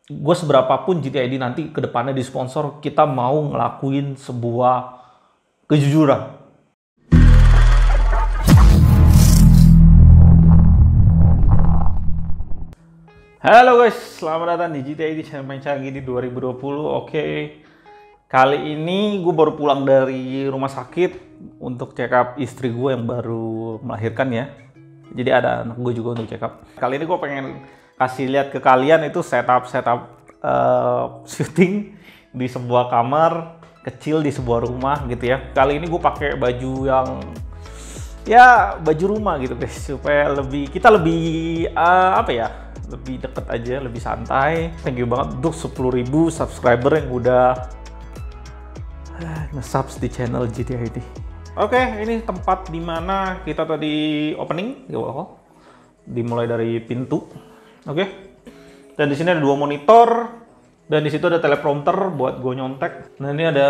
gue seberapapun GTID nanti ke depannya di sponsor, kita mau ngelakuin sebuah kejujuran. Halo guys, selamat datang di GTID channel Main Canggih di 2020. Oke, kali ini gue baru pulang dari rumah sakit untuk check up istri gue yang baru melahirkan ya. Jadi ada anak gue juga untuk check up. Kali ini gue pengen kasih lihat ke kalian itu setup syuting di sebuah kamar kecil di sebuah rumah gitu ya. Kali ini gue pakai baju yang ya baju rumah gitu guys, supaya kita lebih lebih deket aja, lebih santai. Thank you banget untuk 10.000 subscriber yang udah nge-subs di channel GTID. Oke, ini tempat dimana kita tadi opening, dimulai dari pintu. Oke, dan di sini ada 2 monitor. Dan di situ ada teleprompter buat gue nyontek. Nah ini ada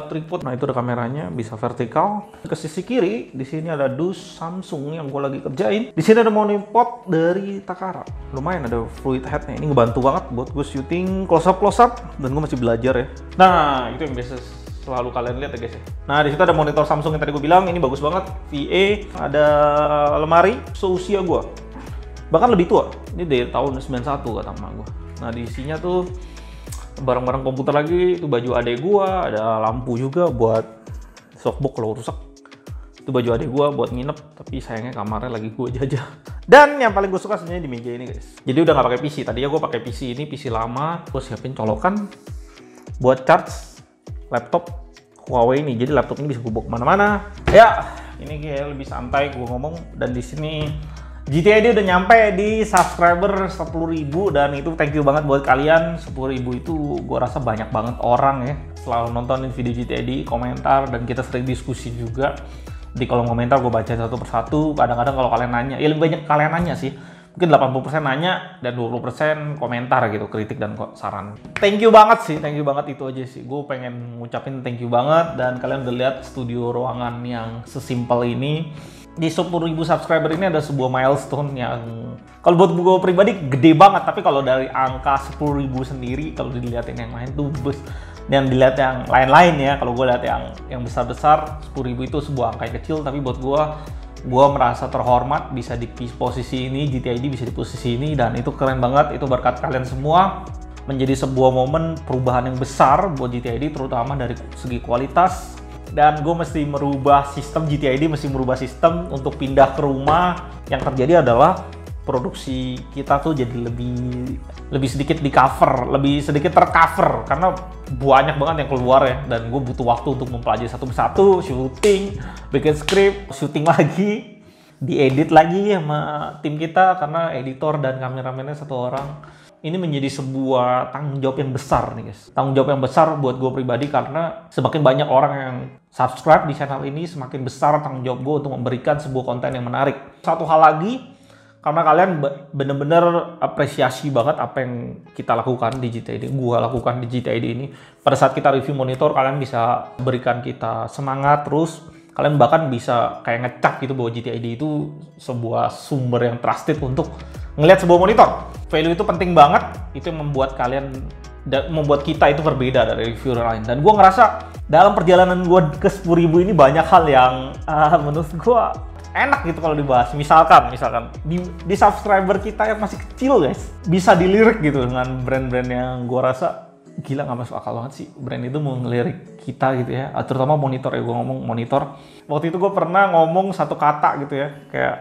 tripod. Nah itu ada kameranya, bisa vertikal. Ke sisi kiri, di sini ada dus Samsung yang gue lagi kerjain. Di sini ada monopod dari Takara. Lumayan ada fluid headnya. Ini ngebantu banget buat gue syuting close up. Dan gue masih belajar ya. Nah itu yang biasa selalu kalian lihat ya guys ya. Nah di situ ada monitor Samsung yang tadi gue bilang. Ini bagus banget. VA. Ada lemari seusia gue. Bahkan lebih tua. Ini dari tahun 91 kata emak gue. Nah di isinya tuh barang-barang komputer lagi, itu baju adek gua, ada lampu juga buat softbox kalau rusak. Itu baju adek gua buat nginep, tapi sayangnya kamarnya lagi gua jajah. Dan yang paling gue suka sebenarnya di meja ini guys. Jadi udah nggak pakai PC. Tadinya gua pakai PC ini, PC lama. Gua siapin colokan buat charge laptop Huawei ini. Jadi laptop ini bisa gua bawa kemana-mana. Ya, ini kayak lebih santai gua ngomong. Dan di sini GTID udah nyampe di subscriber 10.000 dan itu thank you banget buat kalian. 10.000 itu gue rasa banyak banget orang ya selalu nontonin video GTID, komentar, dan kita sering diskusi juga di kolom komentar. Gue baca satu persatu. Kadang-kadang kalau kalian nanya, ya lebih banyak kalian nanya sih, mungkin 80% nanya dan 20% komentar gitu, kritik dan saran. Thank you banget sih, thank you banget, itu aja sih. Gue pengen ngucapin thank you banget. Dan kalian udah lihat studio ruangan yang sesimpel ini. Di 10.000 subscriber ini ada sebuah milestone yang kalau buat gue pribadi gede banget, tapi kalau dari angka 10.000 sendiri, kalau dilihatin yang lain tuh dan dilihat yang lain-lain ya, kalau gue lihat yang besar-besar, 10.000 itu sebuah angka yang kecil, tapi buat gue merasa terhormat bisa di posisi ini, GTID bisa di posisi ini, dan itu keren banget. Itu berkat kalian semua, menjadi sebuah momen perubahan yang besar buat GTID, terutama dari segi kualitas. Dan gue mesti merubah sistem, GTID mesti merubah sistem untuk pindah ke rumah. Yang terjadi adalah produksi kita tuh jadi lebih sedikit di cover, lebih sedikit tercover karena banyak banget yang keluar ya. Dan gue butuh waktu untuk mempelajari satu persatu, syuting, bikin skrip, syuting lagi, diedit lagi sama tim kita karena editor dan kameramennya satu orang. Ini menjadi sebuah tanggung jawab yang besar nih guys. Tanggung jawab yang besar buat gue pribadi karena semakin banyak orang yang subscribe di channel ini, semakin besar tanggung jawab gue untuk memberikan sebuah konten yang menarik. Satu hal lagi, karena kalian bener-bener apresiasi banget apa yang kita lakukan di GTID, gue lakukan di GTID ini. Pada saat kita review monitor, kalian bisa berikan kita semangat terus. Kalian bahkan bisa kayak ngecap gitu bahwa GTID itu sebuah sumber yang trusted untuk ngelihat sebuah monitor. Value itu penting banget, itu yang membuat kalian dan membuat kita itu berbeda dari reviewer lain. Dan gue ngerasa dalam perjalanan gue ke 10.000 ini banyak hal yang menurut gue enak gitu kalau dibahas. Misalkan di subscriber kita yang masih kecil guys, bisa dilirik gitu dengan brand-brand yang gue rasa gila, nggak masuk akal banget sih brand itu mau ngelirik kita gitu ya, terutama monitor ya. Gue ngomong monitor, waktu itu gue pernah ngomong satu kata gitu ya, kayak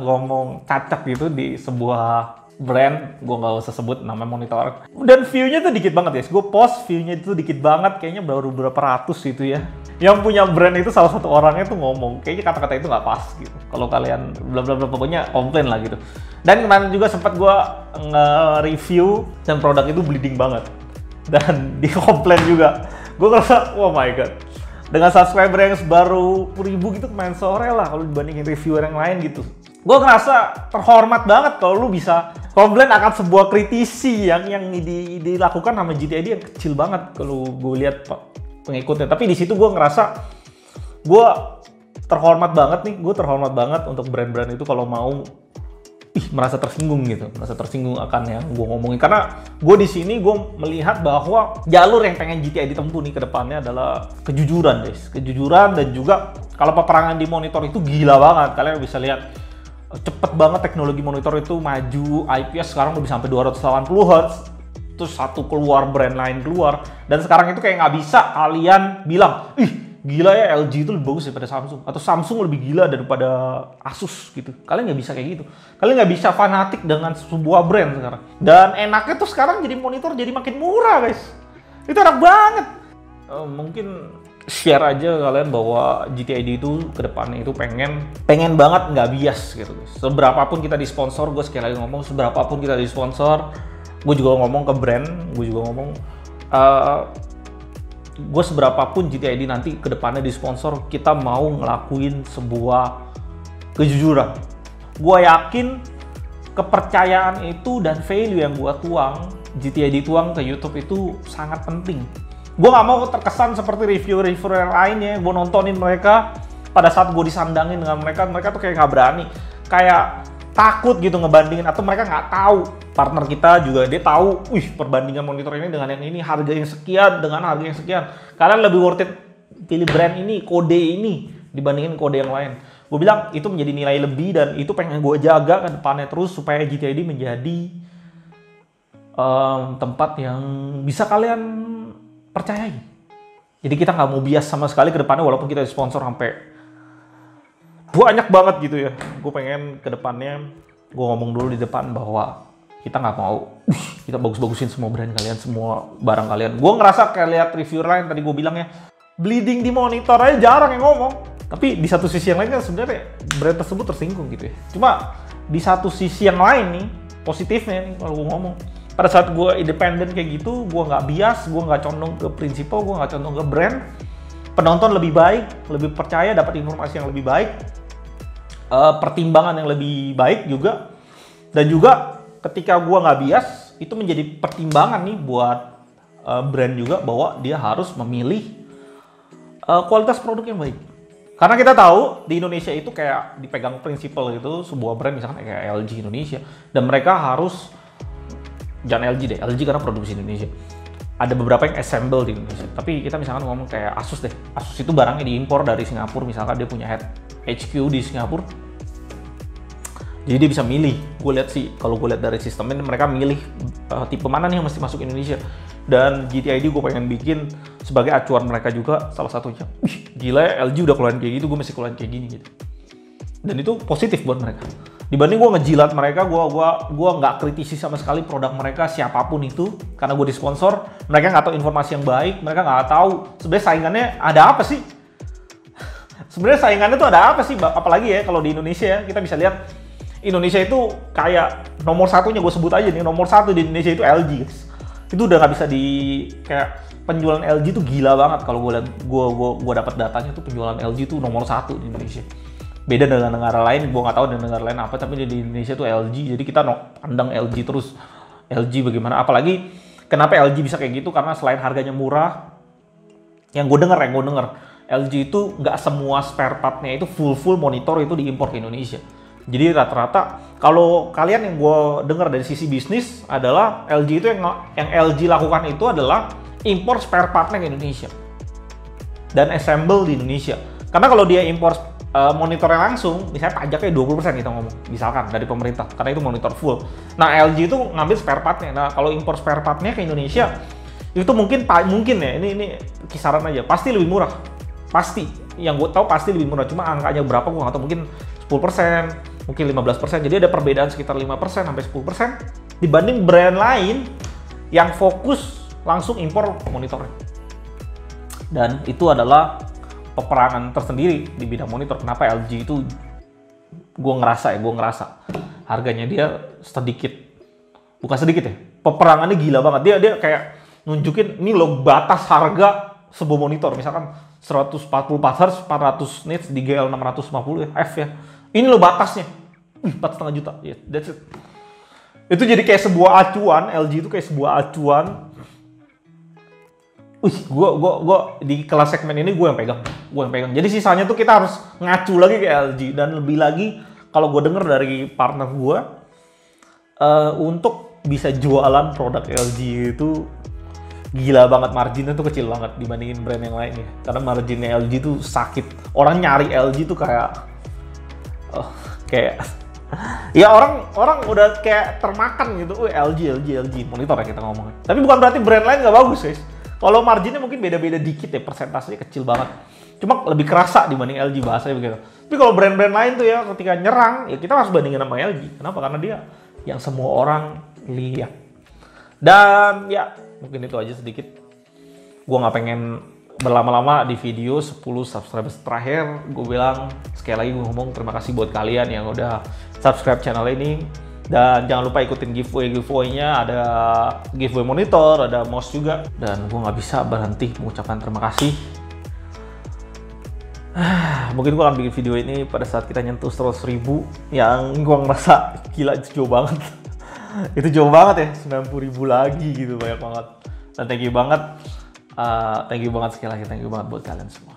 ngomong cacat gitu di sebuah brand, gue nggak usah sebut nama monitor, dan view-nya tuh dikit banget guys. Gue post view-nya itu dikit banget, kayaknya baru berapa ratus gitu ya. Yang punya brand itu salah satu orangnya tuh ngomong kayaknya kata-kata itu nggak pas gitu, kalau kalian bla bla bla, pokoknya komplain lah gitu. Dan kemarin juga sempat gue nge-review dan produk itu bleeding banget dan dikomplain juga. Gue ngerasa oh my god, dengan subscriber yang baru 10.000 gitu main sore lah kalau dibandingin reviewer yang lain gitu. Gue ngerasa terhormat banget kalau lu bisa komplain akan sebuah kritisi yang dilakukan sama GTID yang kecil banget kalau gue lihat pengikutnya. Tapi di situ gue ngerasa gue terhormat banget nih, gue terhormat banget untuk brand-brand itu kalau mau merasa tersinggung gitu, merasa tersinggung akan yang gue ngomongin. Karena gue di sini gue melihat bahwa jalur yang pengen GTI ditempuh nih ke depannya adalah kejujuran, guys. Kejujuran, dan juga kalau peperangan di monitor itu gila banget. Kalian bisa lihat cepet banget teknologi monitor itu maju. IPS sekarang udah bisa sampai 280 Hz. Terus satu keluar, brand lain keluar, dan sekarang itu kayak nggak bisa kalian bilang, gila ya LG itu lebih bagus daripada Samsung, atau Samsung lebih gila daripada Asus gitu. Kalian nggak bisa kayak gitu. Kalian nggak bisa fanatik dengan sebuah brand sekarang. Dan enaknya tuh sekarang jadi monitor jadi makin murah, guys. Itu enak banget. Mungkin share aja kalian bahwa GTID itu kedepannya itu pengen banget nggak bias gitu, guys. Seberapapun kita disponsor, gue sekali lagi ngomong, seberapapun kita disponsor, gue juga ngomong ke brand, gue juga ngomong, gue seberapapun GTID nanti ke depannya di sponsor, kita mau ngelakuin sebuah kejujuran. Gue yakin kepercayaan itu dan value yang gue tuang, GTID tuang ke YouTube itu sangat penting. Gue gak mau terkesan seperti reviewer yang lainnya, gue nontonin mereka, pada saat gue disandangin dengan mereka tuh kayak gak berani, kayak takut gitu ngebandingin, atau mereka nggak tahu. Partner kita juga dia tahu, perbandingan monitor ini dengan yang ini, harga yang sekian dengan harga yang sekian. Kalian lebih worth it pilih brand ini, kode ini dibandingin kode yang lain. Gue bilang itu menjadi nilai lebih, dan itu pengen gue jaga ke depannya terus supaya GTID menjadi tempat yang bisa kalian percayai. Jadi kita nggak mau bias sama sekali ke depannya, walaupun kita sponsor sampai banyak banget gitu ya. Gue pengen ke depannya, gue ngomong dulu di depan bahwa kita nggak mau kita bagus-bagusin semua brand kalian, semua barang kalian. Gue ngerasa kayak lihat reviewer lain, tadi gue bilang ya, bleeding di monitor aja jarang yang ngomong. Tapi di satu sisi yang lain kan sebenarnya brand tersebut tersinggung gitu ya. Cuma di satu sisi yang lain nih, positifnya nih kalau gue ngomong, pada saat gue independen kayak gitu, gue nggak bias, gue nggak condong ke prinsipal, gue nggak condong ke brand, penonton lebih baik, lebih percaya, dapat informasi yang lebih baik, pertimbangan yang lebih baik juga, dan juga ketika gue nggak bias, itu menjadi pertimbangan nih buat brand juga bahwa dia harus memilih kualitas produk yang baik. Karena kita tahu di Indonesia itu kayak dipegang prinsipal gitu, sebuah brand misalkan kayak LG Indonesia, dan mereka harus, jangan LG deh, LG karena produksi Indonesia. Ada beberapa yang assemble di Indonesia. Tapi kita misalkan ngomong kayak Asus deh. Asus itu barangnya diimpor dari Singapura, misalkan dia punya HQ di Singapura. Jadi dia bisa milih. Gue lihat sih, kalau gue lihat dari sistemnya, mereka milih tipe mana nih yang mesti masuk Indonesia. Dan GTID gue pengen bikin sebagai acuan mereka juga, salah satunya. Gila ya, LG udah keluarin kayak gitu, gue mesti keluarin kayak gini gitu. Dan itu positif buat mereka. Dibanding gue ngejilat mereka, gue nggak kritisi sama sekali produk mereka, siapapun itu, karena gue disponsor. Mereka nggak tahu informasi yang baik, mereka nggak tahu sebenarnya saingannya ada apa sih. Sebenarnya saingannya tuh ada apa sih, apalagi ya kalau di Indonesia ya, kita bisa lihat Indonesia itu kayak nomor satunya, gue sebut aja nih, nomor satu di Indonesia itu LG, guys. Itu udah nggak bisa kayak penjualan LG itu gila banget. Kalau gue lihat, gue dapat datanya tuh penjualan LG itu nomor satu di Indonesia. Beda dengan negara lain, gue nggak tahu dengan negara lain apa, tapi di Indonesia tuh LG. Jadi kita pandang LG terus. LG bagaimana? Apalagi kenapa LG bisa kayak gitu? Karena selain harganya murah, yang gue denger, LG itu nggak semua spare partnya itu full monitor itu diimpor ke Indonesia. Jadi rata-rata kalau kalian yang gue dengar dari sisi bisnis adalah LG itu yang LG lakukan itu adalah impor spare partnya ke Indonesia dan assemble di Indonesia. Karena kalau dia impor monitornya langsung, misalnya pajaknya 20% kita ngomong, misalkan dari pemerintah, karena itu monitor full. Nah LG itu ngambil spare partnya. Nah kalau impor spare partnya ke Indonesia itu mungkin ya, ini kisaran aja, pasti lebih murah. Pasti, yang gue tahu pasti lebih murah. Cuma angkanya berapa gue nggak tahu, mungkin 10%. Mungkin 15%, jadi ada perbedaan sekitar 5% sampai 10% dibanding brand lain yang fokus langsung impor monitornya. Dan itu adalah peperangan tersendiri di bidang monitor. Kenapa LG itu gue ngerasa harganya dia sedikit, bukan sedikit ya, peperangannya gila banget. Dia kayak nunjukin ini loh batas harga sebuah monitor, misalkan 144 Hz 400 nits di GL 650 ya, F ya. Ini loh batasnya, 4,5 juta, yeah, that's it. Itu jadi kayak sebuah acuan, LG itu kayak sebuah acuan. Gua di kelas segmen ini gue yang pegang. Jadi sisanya tuh kita harus ngacu lagi ke LG. Dan lebih lagi, kalau gue denger dari partner gue, untuk bisa jualan produk LG itu gila banget, marginnya tuh kecil banget dibandingin brand yang lainnya. Karena marginnya LG tuh sakit. Orang nyari LG tuh kayak ya orang udah kayak termakan gitu. LG monitor ya kita ngomongin. Tapi bukan berarti brand lain nggak bagus, guys. Kalau marginnya mungkin beda-beda dikit ya, persentasenya kecil banget. Cuma lebih kerasa dibanding LG, bahasanya begitu. Tapi kalau brand-brand lain tuh ya ketika nyerang, ya kita harus bandingin sama LG. Kenapa? Karena dia yang semua orang lihat. Dan ya mungkin itu aja sedikit. Gue nggak pengen berlama-lama di video 10 subscribers terakhir. Gue bilang sekali lagi, gue ngomong terima kasih buat kalian yang udah subscribe channel ini. Dan jangan lupa ikutin giveaway-nya. Ada giveaway monitor, ada mouse juga. Dan gue nggak bisa berhenti mengucapkan terima kasih. Mungkin gue akan bikin video ini pada saat kita nyentuh 100.000 yang gue ngerasa gila, itu jauh banget. Itu jauh banget ya, 90.000 lagi gitu, banyak banget. Dan thank you banget sekali lagi, thank you banget buat kalian semua.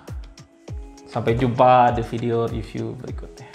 Sampai jumpa di video review berikutnya.